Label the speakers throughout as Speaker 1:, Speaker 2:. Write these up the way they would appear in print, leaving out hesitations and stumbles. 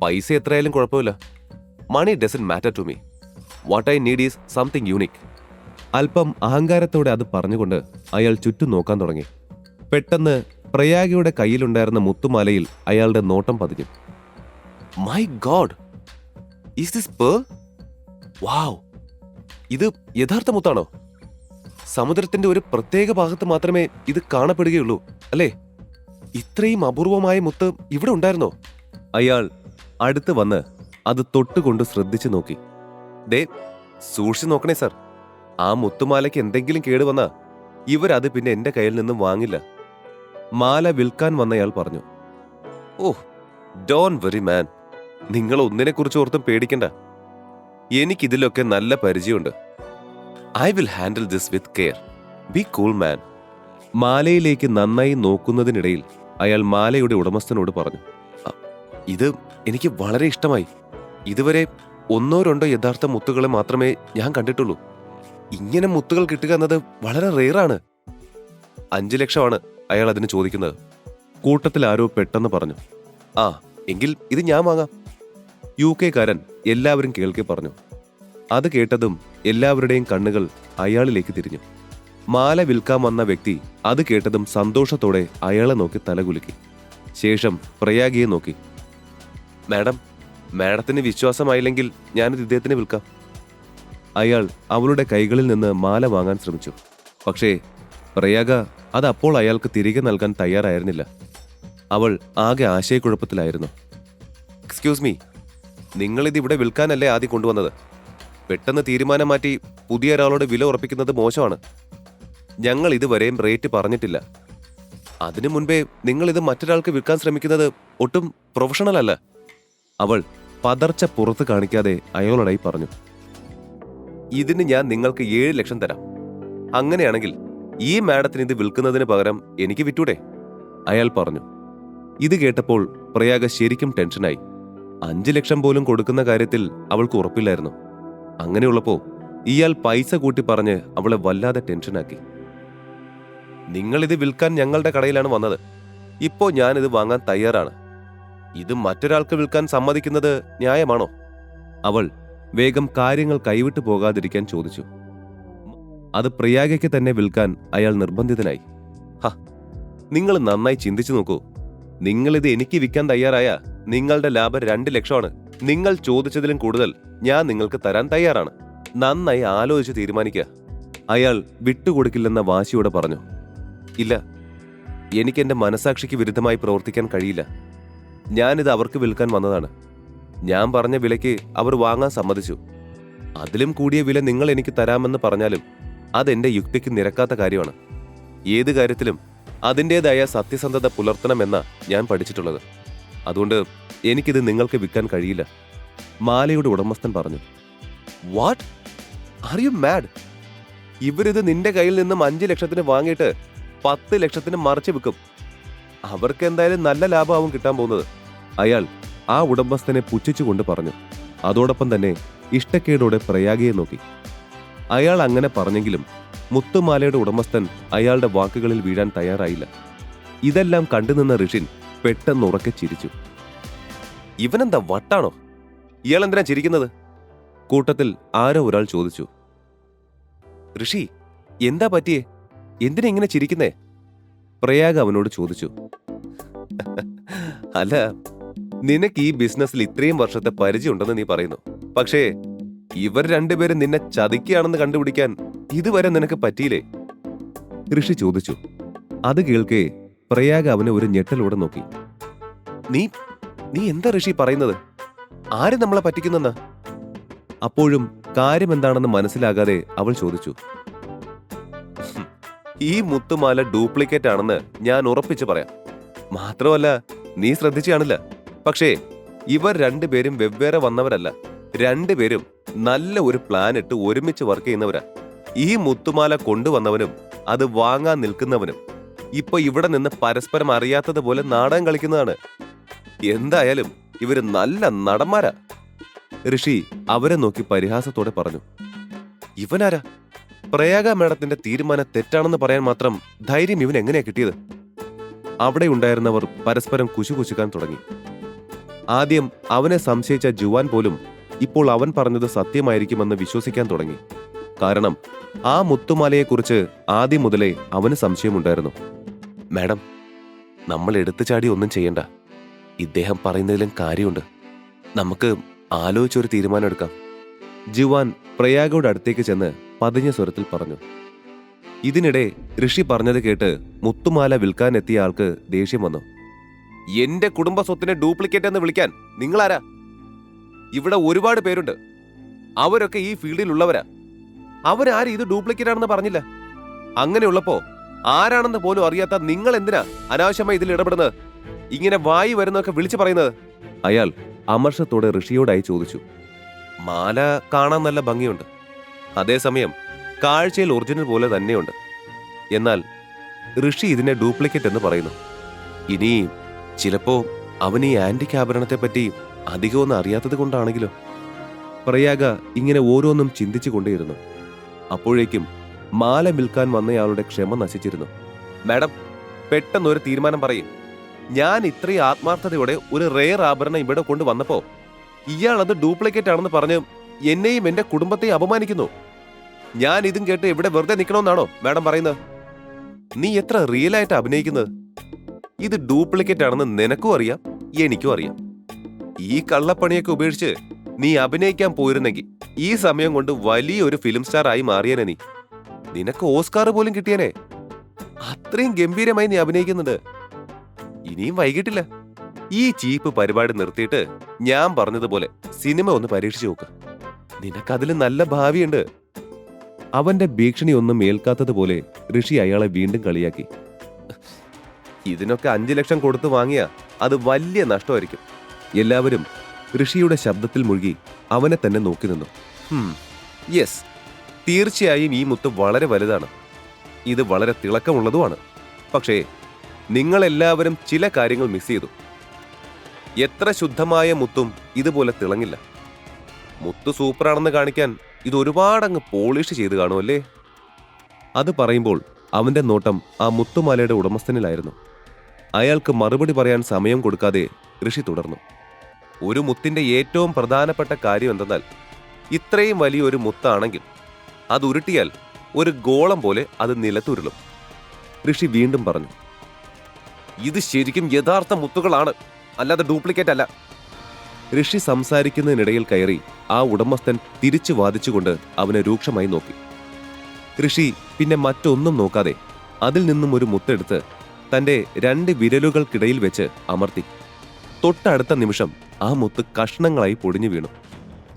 Speaker 1: പൈസ എത്രയായാലും കുഴപ്പമില്ല. Money doesn't matter to me. What I need is something unique. അല്പം അഹങ്കാരത്തോടെ അത് പറഞ്ഞുകൊണ്ട് അയാൾ ചുറ്റും നോക്കാൻ തുടങ്ങി. പെട്ടെന്ന് പ്രയാഗയുടെ കയ്യിലുണ്ടായിരുന്ന മുത്തുമാലയിൽ അയാളുടെ നോട്ടം പതിഞ്ഞു. My god, is this pearl? Wow, ഇത് യഥാർത്ഥ മുത്താണോ? സമുദ്രത്തിന്റെ ഒരു പ്രത്യേക ഭാഗത്ത് മാത്രമേ ഇത് കാണപ്പെടുകയുള്ളൂ അല്ലേ? ഇത്രയും അപൂർവമായ മുത്ത് ഇവിടെ ഉണ്ടായിരുന്നോ? അയാൾ അടുത്ത് വന്ന് അത് തൊട്ടുകൊണ്ട് ശ്രദ്ധിച്ചു നോക്കി. ദേ, സൂക്ഷിച്ചു നോക്കണേ സർ. ആ മുത്തുമാലയ്ക്ക് എന്തെങ്കിലും കേടുവന്നാ ഇവരത് പിന്നെ എന്റെ കയ്യിൽ നിന്നും വാങ്ങില്ല. മാല വിൽക്കാൻ വന്നയാൾ പറഞ്ഞു. Oh, don't worry man. നിങ്ങൾ ഒന്നിനെക്കുറിച്ച് ഓർത്തും പേടിക്കണ്ട. എനിക്കിതിലൊക്കെ നല്ല പരിചയമുണ്ട്. I will handle this with care. Be cool man. മാലയിലേക്ക് നന്നായി നോക്കുന്നതിനിടയിൽ അയാൾ മാലയുടെ ഉടമസ്ഥനോട് പറഞ്ഞു. ഇത് എനിക്ക് വളരെ ഇഷ്ടമായി. ഇതുവരെ ഒന്നോ രണ്ടോ യഥാർത്ഥ മുത്തുകളെ മാത്രമേ ഞാൻ കണ്ടിട്ടുള്ളൂ. ഇങ്ങനെ മുത്തുകൾ കിട്ടുക എന്നത് വളരെ റെയറാണ്. 5 ലക്ഷമാണ് അയാൾ അതിന് ചോദിക്കുന്നത്. കൂട്ടത്തിൽ ആരോ പെട്ടെന്ന് പറഞ്ഞു. ആ, എങ്കിൽ ഇത് ഞാൻ വാങ്ങാം. UK കാരൻ എല്ലാവരും കേൾക്കെ പറഞ്ഞു. അത് കേട്ടതും എല്ലാവരുടെയും കണ്ണുകൾ അയാളിലേക്ക് തിരിഞ്ഞു. മാല വിൽക്കാൻ വന്ന വ്യക്തി അത് കേട്ടതും സന്തോഷത്തോടെ അയാളെ നോക്കി തലകുലുക്കി. ശേഷം പ്രയാഗിയെ നോക്കി. മാഡത്തിന് വിശ്വാസമായില്ലെങ്കിൽ ഞാനിത് ഇദ്ദേഹത്തിന് വിൽക്കാം. അയാൾ അവളുടെ കൈകളിൽ നിന്ന് മാല വാങ്ങാൻ ശ്രമിച്ചു. പക്ഷേ പ്രയാഗ അത് അപ്പോൾ അയാൾക്ക് തിരികെ നൽകാൻ തയ്യാറായിരുന്നില്ല. അവൾ ആകെ ആശയക്കുഴപ്പത്തിലായിരുന്നു. എക്സ്ക്യൂസ് മീ, നിങ്ങളിത് ഇവിടെ വിൽക്കാനല്ലേ ആദ്യം കൊണ്ടുവന്നത്? പെട്ടെന്ന് തീരുമാനം മാറ്റി പുതിയ ഒരാളോട് വില ഉറപ്പിക്കുന്നത് മോശമാണ്. ഞങ്ങൾ ഇതുവരെയും റേറ്റ് പറഞ്ഞിട്ടില്ല. അതിനു മുൻപേ നിങ്ങളിത് മറ്റൊരാൾക്ക് വിൽക്കാൻ ശ്രമിക്കുന്നത് ഒട്ടും പ്രൊഫഷണൽ അല്ല. അവൾ പതർച്ച പുറത്ത് കാണിക്കാതെ അയാളോടായി പറഞ്ഞു. ഇതിന് ഞാൻ നിങ്ങൾക്ക് 7 ലക്ഷം തരാം. അങ്ങനെയാണെങ്കിൽ ഈ മാഡത്തിന് ഇത് വിൽക്കുന്നതിന് പകരം എനിക്ക് വിറ്റൂടെ? അയാൾ പറഞ്ഞു. ഇത് കേട്ടപ്പോൾ പ്രയാഗ ശരിക്കും ടെൻഷനായി. 5 ലക്ഷം പോലും കൊടുക്കുന്ന കാര്യത്തിൽ അവൾക്ക് ഉറപ്പില്ലായിരുന്നു. അങ്ങനെയുള്ളപ്പോ ഇയാൾ പൈസ കൂട്ടി പറഞ്ഞ് അവളെ വല്ലാതെ ടെൻഷനാക്കി. നിങ്ങളിത് വിൽക്കാൻ ഞങ്ങളുടെ കടയിലാണ് വന്നത്. ഇപ്പോ ഞാനിത് വാങ്ങാൻ തയ്യാറാണ്. ഇത് മറ്റൊരാൾക്ക് വിൽക്കാൻ സമ്മതിക്കുന്നത് ന്യായമാണോ? അവൾ വേഗം കാര്യങ്ങൾ കൈവിട്ടു പോകാതിരിക്കാൻ ചോദിച്ചു. അത് പ്രയാഗയ്ക്ക് തന്നെ വിൽക്കാൻ അയാൾ നിർബന്ധിതനായി. നിങ്ങൾ നന്നായി ചിന്തിച്ചു നോക്കൂ. നിങ്ങളിത് എനിക്ക് വിൽക്കാൻ തയ്യാറായ നിങ്ങളുടെ ലാഭം 2 ലക്ഷമാണ്. നിങ്ങൾ ചോദിച്ചതിലും കൂടുതൽ ഞാൻ നിങ്ങൾക്ക് തരാൻ തയ്യാറാണ്. നന്നായി ആലോചിച്ച് തീരുമാനിക്കുക. അയാൾ വിട്ടുകൊടുക്കില്ലെന്ന വാശിയോടെ പറഞ്ഞു. ഇല്ല, എനിക്ക് എന്റെ മനസാക്ഷിക്ക് വിരുദ്ധമായി പ്രവർത്തിക്കാൻ കഴിയില്ല. ഞാനിത് അവർക്ക് വിൽക്കാൻ വന്നതാണ്. ഞാൻ പറഞ്ഞ വിലയ്ക്ക് അവർ വാങ്ങാൻ സമ്മതിച്ചു. അതിലും കൂടിയ വില നിങ്ങൾ എനിക്ക് തരാമെന്ന് പറഞ്ഞാലും അതെന്റെ യുക്തിക്ക് നിരക്കാത്ത കാര്യമാണ്. ഏത് കാര്യത്തിലും അതിൻ്റെതായ സത്യസന്ധത പുലർത്തണമെന്ന ഞാൻ പഠിച്ചിട്ടുള്ളത്. അതുകൊണ്ട് എനിക്കിത് നിങ്ങൾക്ക് വിൽക്കാൻ കഴിയില്ല. മാലയുടെ ഉടമസ്ഥൻ പറഞ്ഞു. What, are you mad? ഇവരിത് നിന്റെ കയ്യിൽ നിന്നും 5 ലക്ഷത്തിന് വാങ്ങിയിട്ട് 10 ലക്ഷത്തിന് മറിച്ച് വിൽക്കും. അവർക്ക് എന്തായാലും നല്ല ലാഭമാവും കിട്ടാൻ പോകുന്നത്. അയാൾ ആ ഉടമസ്ഥനെ പുച്ഛിച്ചുകൊണ്ട് പറഞ്ഞു. അതോടൊപ്പം തന്നെ ഇഷ്ടക്കേടോടെ പ്രയാഗയെ നോക്കി. അയാൾ അങ്ങനെ പറഞ്ഞെങ്കിലും മുത്തുമാലയുടെ ഉടമസ്ഥൻ അയാളുടെ വാക്കുകളിൽ വീഴാൻ തയ്യാറായില്ല. ഇതെല്ലാം കണ്ടുനിന്ന ഋഷിൻ പെട്ടെന്ന് ഉറക്കെ ചിരിച്ചു. ഇവനെന്താ വട്ടാണോ? ഇയാൾ എന്തിനാ ചിരിക്കുന്നത്? കൂട്ടത്തിൽ ആരോ ഒരാൾ ചോദിച്ചു. ഋഷി, എന്താ പറ്റിയേ? എന്തിനാ ഇങ്ങനെ ചിരിക്കുന്നേ? പ്രയാഗ അവനോട് ചോദിച്ചു. അല്ല, നിനക്ക് ഈ ബിസിനസ്സിൽ ഇത്രയും വർഷത്തെ പരിചയമുണ്ടെന്ന് നീ പറയുന്നു. പക്ഷേ ഇവർ രണ്ടുപേരും നിന്നെ ചതിക്കുകയാണെന്ന് കണ്ടുപിടിക്കാൻ ഇതുവരെ നിനക്ക് പറ്റിയില്ലേ? ഋഷി ചോദിച്ചു. അത് കേൾക്കെ പ്രയാഗ അവനെ ഒരു ഞെട്ടലോടെ നോക്കി. നീ എന്താ ഋഷി പറയുന്നത്? ആര് നമ്മളെ പറ്റിക്കുന്നെന്നാ? അപ്പോഴും കാര്യമെന്താണെന്ന് മനസ്സിലാകാതെ അവൾ ചോദിച്ചു. ഈ മുത്തുമാല ഡ്യൂപ്ലിക്കേറ്റ് ആണെന്ന് ഞാൻ ഉറപ്പിച്ചു പറയാം. മാത്രമല്ല, നീ ശ്രദ്ധിച്ചു കാണില്ല. പക്ഷേ ഇവർ രണ്ടുപേരും വെവ്വേറെ വന്നവരല്ല. രണ്ടുപേരും നല്ല ഒരു പ്ലാൻ ഇട്ട് ഒരുമിച്ച് വർക്ക് ചെയ്യുന്നവരാ. ഈ മുത്തുമാല കൊണ്ടുവന്നവനും അത് വാങ്ങാൻ നിൽക്കുന്നവനും ഇപ്പൊ ഇവിടെ നിന്ന് പരസ്പരം അറിയാത്തതുപോലെ നാടകം കളിക്കുന്നതാണ്. എന്തായാലും ഇവര് നല്ല നടന്മാരാ. ഋഷി അവരെ നോക്കി പരിഹാസത്തോടെ പറഞ്ഞു. ഇവനാരാ? പ്രയാഗ മേഡത്തിന്റെ തീരുമാനം തെറ്റാണെന്ന് പറയാൻ മാത്രം ധൈര്യം ഇവൻ എങ്ങനെയാ കിട്ടിയത്? അവിടെ ഉണ്ടായിരുന്നവർ പരസ്പരം കുശുകുശുക്കാൻ തുടങ്ങി. ആദ്യം അവനെ സംശയിച്ച ജുവാൻ പോലും ഇപ്പോൾ അവൻ പറഞ്ഞത് സത്യമായിരിക്കുമെന്ന് വിശ്വസിക്കാൻ തുടങ്ങി. കാരണം ആ മുത്തുമാലയെക്കുറിച്ച് ആദ്യം മുതലേ അവന് സംശയമുണ്ടായിരുന്നു. മാഡം, നമ്മൾ എടുത്തു ചാടി ഒന്നും ചെയ്യണ്ട. ഇദ്ദേഹം പറയുന്നതിലും കാര്യമുണ്ട്. നമുക്ക് ആലോചിച്ചൊരു തീരുമാനം എടുക്കാം. ജുവാൻ പ്രയാഗയുടെ അടുത്തേക്ക് ചെന്ന് പതിഞ്ഞ സ്വരത്തിൽ പറഞ്ഞു. ഇതിനിടെ ഋഷി പറഞ്ഞത് കേട്ട് മുത്തുമാല വിൽക്കാൻ എത്തിയ ആൾക്ക് ദേഷ്യം വന്നു. എന്റെ കുടുംബ സ്വത്തിനെ ഡ്യൂപ്ലിക്കേറ്റ് എന്ന് വിളിക്കാൻ നിങ്ങളാരാ? ഇവിടെ ഒരുപാട് പേരുണ്ട്. അവരൊക്കെ ഈ ഫീൽഡിലുള്ളവരാ. അവരാരും ഇത് ഡ്യൂപ്ലിക്കേറ്റ് ആണെന്ന് പറഞ്ഞില്ല. അങ്ങനെയുള്ളപ്പോ ആരാണെന്ന് പോലും അറിയാത്ത നിങ്ങൾ എന്തിനാ അനാവശ്യമായി ഇതിൽ ഇടപെടുന്നത്? ഇങ്ങനെ വായി വരുന്നതൊക്കെ വിളിച്ചു പറയുന്നത്? അയാൾ അമർഷത്തോടെ ഋഷിയോടായി ചോദിച്ചു. മാല കാണാൻ നല്ല ഭംഗിയുണ്ട്. അതേസമയം കാഴ്ചയിൽ ഒറിജിനൽ പോലെ തന്നെയുണ്ട്. എന്നാൽ ഋഷി ഇതിനെ ഡ്യൂപ്ലിക്കേറ്റ് എന്ന് പറയുന്നു. ഇനി ചിലപ്പോ അവൻ ഈ ആന്റിക് ആഭരണത്തെ പറ്റി അധികമൊന്നും അറിയാത്തത് കൊണ്ടാണെങ്കിലോ? പ്രയാഗ ഇങ്ങനെ ഓരോന്നും ചിന്തിച്ചു കൊണ്ടേയിരുന്നു. അപ്പോഴേക്കും മാല വിൽക്കാൻ വന്നയാളുടെ ക്ഷമ നശിച്ചിരുന്നു. മാഡം, പെട്ടെന്നൊരു തീരുമാനം പറയും. ഞാൻ ഇത്രയും ആത്മാർത്ഥതയോടെ ഒരു റെയർ ആഭരണം ഇവിടെ കൊണ്ടുവന്നപ്പോ ഇയാൾ അത് ഡ്യൂപ്ലിക്കേറ്റ് ആണെന്ന് പറഞ്ഞ് എന്നെയും എന്റെ കുടുംബത്തെയും അപമാനിക്കുന്നു. ഞാൻ ഇതും കേട്ട് ഇവിടെ വെറുതെ നിൽക്കണമെന്നാണോ മാഡം പറയുന്നത്? നീ എത്ര റിയൽ ആയിട്ട് അഭിനയിക്കുന്നത്? ഇത് ഡ്യൂപ്ലിക്കേറ്റ് ആണെന്ന് നിനക്കും അറിയാം, എനിക്കും അറിയാം. ഈ കള്ളപ്പണിയൊക്കെ ഉപേക്ഷിച്ച് നീ അഭിനയിക്കാൻ പോയിരുന്നെങ്കിൽ ഈ സമയം കൊണ്ട് വലിയൊരു ഫിലിം സ്റ്റാർ ആയി മാറിയേനെ. നിനക്ക് ഓസ്കാർ പോലും കിട്ടിയേനെ. അത്രയും ഗംഭീരമായി നീ അഭിനയിക്കുന്നുണ്ട്. ഇനിയും വൈകിട്ടില്ല. ഈ ചീപ്പ് പരിപാടി നിർത്തിയിട്ട് ഞാൻ പറഞ്ഞതുപോലെ സിനിമ ഒന്ന് പരീക്ഷിച്ചു നോക്ക്. നിനക്കതിൽ നല്ല ഭാവിയുണ്ട്. അവന്റെ ഭീഷണി ഒന്നും ഏൽക്കാത്തതുപോലെ ഋഷി അയാളെ വീണ്ടും കളിയാക്കി. ഇതിനൊക്കെ 5 ലക്ഷം കൊടുത്തു വാങ്ങിയ അത് വലിയ നഷ്ടമായിരിക്കും. എല്ലാവരും ഋഷിയുടെ ശബ്ദത്തിൽ മുഴുകി അവനെ തന്നെ നോക്കി നിന്നു. യെസ്, തീർച്ചയായും ഈ മുത്ത് വളരെ വലുതാണ്. ഇത് വളരെ തിളക്കമുള്ളതുമാണ്. പക്ഷേ നിങ്ങളെല്ലാവരും ചില കാര്യങ്ങൾ മിസ് ചെയ്തു. എത്ര ശുദ്ധമായ മുത്തും ഇതുപോലെ തിളങ്ങില്ല. മുത്ത് സൂപ്പറാണെന്ന് കാണിക്കാൻ ഇത് ഒരുപാടങ്ങ് പോളിഷ് ചെയ്ത് കാണുമല്ലേ? അത് പറയുമ്പോൾ അവന്റെ നോട്ടം ആ മുത്തുമാലയുടെ ഉടമസ്ഥനിലായിരുന്നു. അയാൾക്ക് മറുപടി പറയാൻ സമയം കൊടുക്കാതെ ഋഷി തുടർന്നു. ഒരു മുത്തിന്റെ ഏറ്റവും പ്രധാനപ്പെട്ട കാര്യം എന്തെന്നാൽ, ഇത്രയും വലിയൊരു മുത്താണെങ്കിൽ അത് ഉരുട്ടിയാൽ ഒരു ഗോളം പോലെ അത് നിലത്തുരുളും. ഋഷി വീണ്ടും പറഞ്ഞു. ഇത് ശരിക്കും യഥാർത്ഥ മുത്തുകളാണ്, അല്ലാതെ ഡ്യൂപ്ലിക്കേറ്റ് അല്ല. ഋഷി സംസാരിക്കുന്നതിനിടയിൽ കയറി ആ ഉടമസ്ഥൻ തിരിച്ചു വാദിച്ചുകൊണ്ട് അവനെ രൂക്ഷമായി നോക്കി. ഋഷി പിന്നെ മറ്റൊന്നും നോക്കാതെ അതിൽ നിന്നും ഒരു മുത്തെടുത്ത് തന്റെ 2 വിരലുകൾക്കിടയിൽ വെച്ച് അമർത്തി. തൊട്ടടുത്ത നിമിഷം ആ മുത്ത് കഷ്ണങ്ങളായി പൊടിഞ്ഞു വീണു.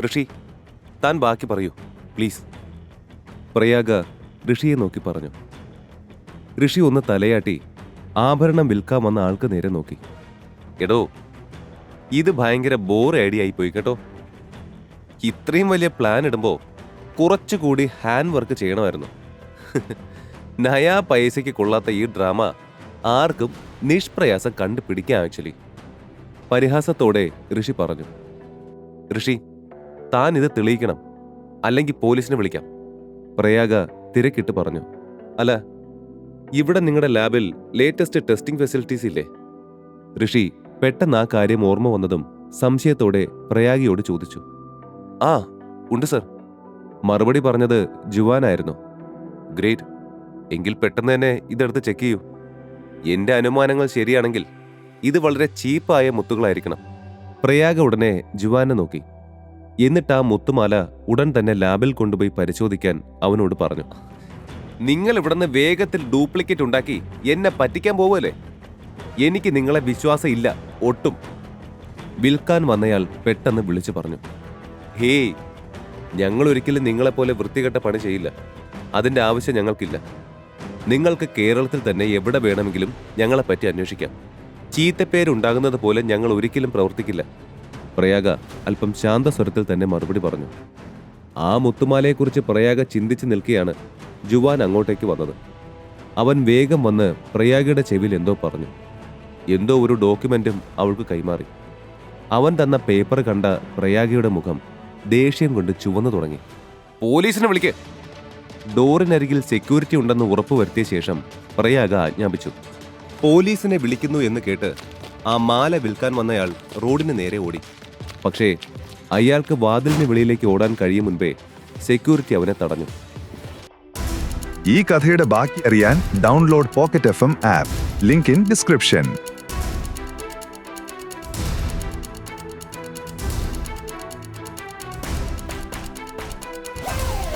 Speaker 1: ഋഷി, താൻ ബാക്കി പറയൂ പ്ലീസ്. പ്രയാഗ ഋഷിയെ നോക്കി പറഞ്ഞു. ഋഷി ഒന്ന് തലയാട്ടി ആഭരണം വിൽക്കാൻ വന്ന ആൾക്ക് നേരെ നോക്കി. എടോ, ഇത് ഭയങ്കര ബോർ ഐഡിയ ആയി പോയി കേട്ടോ. ഇത്രയും വലിയ പ്ലാൻ ഇടുമ്പോ കുറച്ചുകൂടി ഹാൻഡ് വർക്ക് ചെയ്യണമായിരുന്നു. നയാ പൈസയ്ക്ക് കൊള്ളാത്ത ഈ ഡ്രാമ ആർക്കും നിഷ്പ്രയാസം കണ്ടുപിടിക്കാം ആക്ച്വലി. പരിഹാസത്തോടെ ഋഷി പറഞ്ഞു. ഋഷി, താൻ ഇത് തെളിയിക്കണം, അല്ലെങ്കിൽ പോലീസിനെ വിളിക്കാം. പ്രയാഗ തിരക്കിട്ട് പറഞ്ഞു. അല്ല, ഇവിടെ നിങ്ങളുടെ ലാബിൽ ലേറ്റസ്റ്റ് ടെസ്റ്റിംഗ് ഫെസിലിറ്റീസ് ഇല്ലേ? ഋഷി പെട്ടെന്ന് ആ കാര്യം ഓർമ്മ വന്നതും സംശയത്തോടെ പ്രയാഗിയോട് ചോദിച്ചു. ആ ഉണ്ട് സർ. മറുപടി പറഞ്ഞത് ജുവാനായിരുന്നു. ഗ്രേറ്റ്, എങ്കിൽ പെട്ടെന്ന് തന്നെ ഇതെടുത്ത് ചെക്ക് ചെയ്യൂ. എന്റെ അനുമാനങ്ങൾ ശരിയാണെങ്കിൽ ഇത് വളരെ ചീപ്പായ മുത്തുകളായിരിക്കണം. പ്രയാഗ ഉടനെ ജുവാനെ നോക്കി. എന്നിട്ട് ആ മുത്തുമാല ഉടൻ തന്നെ ലാബിൽ കൊണ്ടുപോയി പരിശോധിക്കാൻ അവനോട് പറഞ്ഞു. നിങ്ങൾ ഇവിടുന്ന് വേഗത്തിൽ ഡ്യൂപ്ലിക്കേറ്റ് ഉണ്ടാക്കി എന്നെ പറ്റിക്കാൻ പോവുമല്ലേ? എനിക്ക് നിങ്ങളെ വിശ്വാസം ഇല്ല ഒട്ടും. വിൽക്കാൻ വന്നയാൾ പെട്ടെന്ന് വിളിച്ചു പറഞ്ഞു. ഹേയ്, ഞങ്ങൾ ഒരിക്കലും നിങ്ങളെപ്പോലെ വൃത്തികെട്ട പണി ചെയ്യില്ല. അതിന്റെ ആവശ്യം ഞങ്ങൾക്കില്ല. നിങ്ങൾക്ക് കേരളത്തിൽ തന്നെ എവിടെ വേണമെങ്കിലും ഞങ്ങളെപ്പറ്റി അന്വേഷിക്കാം. ചീത്തപ്പേരുണ്ടാകുന്നത് പോലെ ഞങ്ങൾ ഒരിക്കലും പ്രവർത്തിക്കില്ല. പ്രയാഗ അല്പം ശാന്തസ്വരത്തിൽ തന്നെ മറുപടി പറഞ്ഞു. ആ മുത്തുമാലയെക്കുറിച്ച് പ്രയാഗ ചിന്തിച്ചു നിൽക്കുകയാണ് ജുവാൻ അങ്ങോട്ടേക്ക് വന്നത്. അവൻ വേഗം വന്ന് പ്രയാഗയുടെ ചെവിയിൽ എന്തോ പറഞ്ഞു. എന്തോ ഒരു ഡോക്യുമെന്റും അവൾക്ക് കൈമാറി. അവൻ തന്ന പേപ്പർ കണ്ട പ്രയാഗയുടെ മുഖം ദേഷ്യം കൊണ്ട് ചുവന്നു തുടങ്ങി. പോലീസിനെ വിളിക്ക്. ഡോറിനരികിൽ സെക്യൂരിറ്റി ഉണ്ടെന്ന് ഉറപ്പുവരുത്തിയ ശേഷം പ്രയാഗ ആജ്ഞാപിച്ചു. പോലീസിനെ വിളിക്കുന്നു എന്ന് കേട്ട് ആ മാല വിൽക്കാൻ വന്നയാൾ റോഡിന് നേരെ ഓടി. പക്ഷേ അയാൾക്ക് വാതിലിന് വെളിയിലേക്ക് ഓടാൻ കഴിയും മുൻപേ സെക്യൂരിറ്റി അവനെ തടഞ്ഞു.
Speaker 2: ഈ കഥയുടെ ബാക്കി അറിയാൻ download pocket FM app. Link in description.